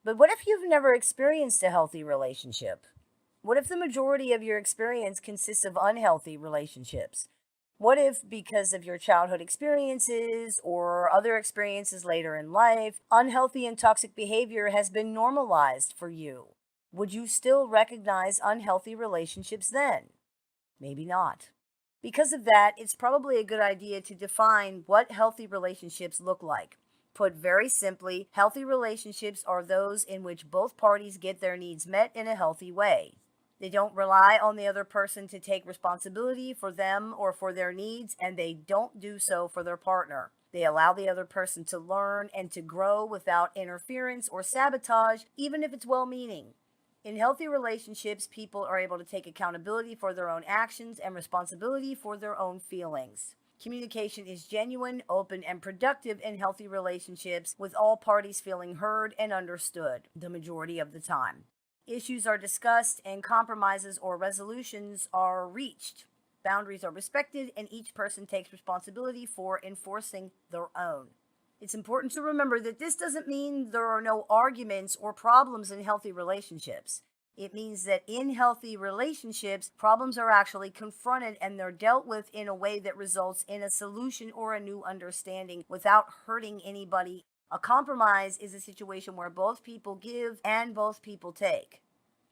But what if you've never experienced a healthy relationship? What if the majority of your experience consists of unhealthy relationships? What if, because of your childhood experiences or other experiences later in life, unhealthy and toxic behavior has been normalized for you? Would you still recognize unhealthy relationships then? Maybe not. Because of that, it's probably a good idea to define what healthy relationships look like. Put very simply, healthy relationships are those in which both parties get their needs met in a healthy way. They don't rely on the other person to take responsibility for them or for their needs, and they don't do so for their partner. They allow the other person to learn and to grow without interference or sabotage, even if it's well meaning. In healthy relationships, people are able to take accountability for their own actions and responsibility for their own feelings. Communication is genuine, open, and productive in healthy relationships, with all parties feeling heard and understood the majority of the time. Issues are discussed, and compromises or resolutions are reached. Boundaries are respected, and each person takes responsibility for enforcing their own. It's important to remember that this doesn't mean there are no arguments or problems in healthy relationships. It means that in healthy relationships, problems are actually confronted and they're dealt with in a way that results in a solution or a new understanding without hurting anybody. A compromise is a situation where both people give and both people take.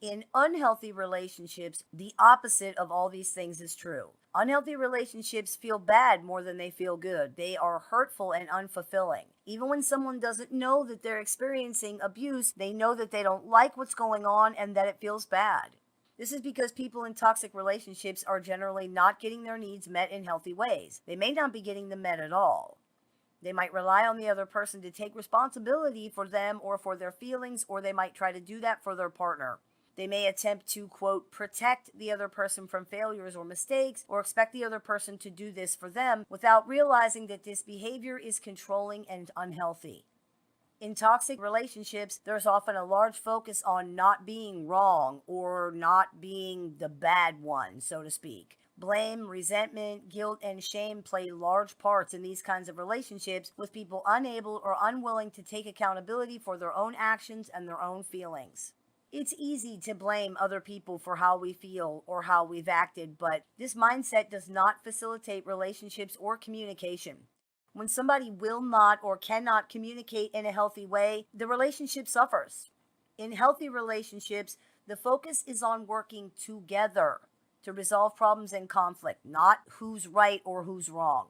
In unhealthy relationships, the opposite of all these things is true. Unhealthy relationships feel bad more than they feel good. They are hurtful and unfulfilling. Even when someone doesn't know that they're experiencing abuse, they know that they don't like what's going on and that it feels bad. This is because people in toxic relationships are generally not getting their needs met in healthy ways. They may not be getting them met at all. They might rely on the other person to take responsibility for them or for their feelings, or they might try to do that for their partner. They may attempt to, quote, protect the other person from failures or mistakes, or expect the other person to do this for them without realizing that this behavior is controlling and unhealthy. In toxic relationships, there's often a large focus on not being wrong or not being the bad one, so to speak. Blame, resentment, guilt, and shame play large parts in these kinds of relationships, with people unable or unwilling to take accountability for their own actions and their own feelings. It's easy to blame other people for how we feel or how we've acted, but this mindset does not facilitate relationships or communication. When somebody will not or cannot communicate in a healthy way, the relationship suffers. In healthy relationships, the focus is on working together to resolve problems and conflict, not who's right or who's wrong.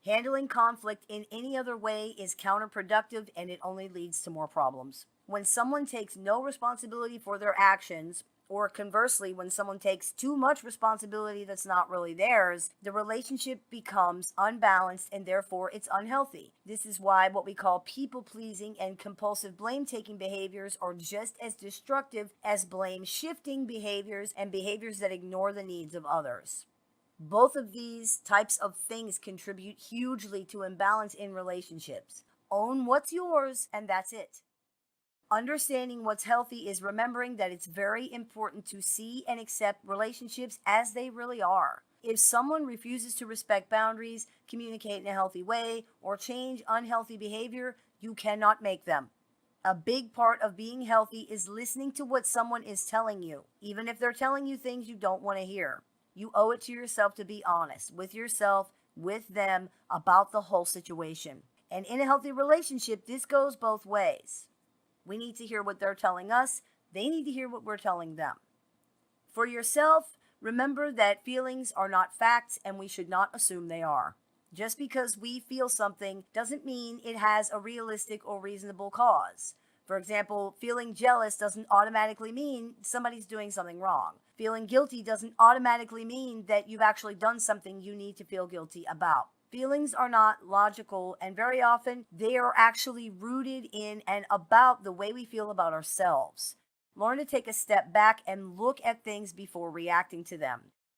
Handling conflict in any other way is counterproductive, and it only leads to more problems. When someone takes no responsibility for their actions, or conversely, when someone takes too much responsibility that's not really theirs, the relationship becomes unbalanced and therefore it's unhealthy. This is why what we call people pleasing and compulsive blame taking behaviors are just as destructive as blame shifting behaviors and behaviors that ignore the needs of others. Both of these types of things contribute hugely to imbalance in relationships. Own what's yours, and that's it. Understanding what's healthy is remembering that it's very important to see and accept relationships as they really are. If someone refuses to respect boundaries, communicate in a healthy way, or change unhealthy behavior, you cannot make them. A big part of being healthy is listening to what someone is telling you, even if they're telling you things you don't want to hear. You owe it to yourself to be honest with yourself, with them, about the whole situation. And in a healthy relationship, this goes both ways. We need to hear what they're telling us. They need to hear what we're telling them. For yourself, remember that feelings are not facts and we should not assume they are. Just because we feel something doesn't mean it has a realistic or reasonable cause. For example, feeling jealous doesn't automatically mean somebody's doing something wrong. Feeling guilty doesn't automatically mean that you've actually done something you need to feel guilty about. Feelings are not logical, and very often they are actually rooted in and about the way we feel about ourselves. Learn to take a step back and look at things before reacting to them.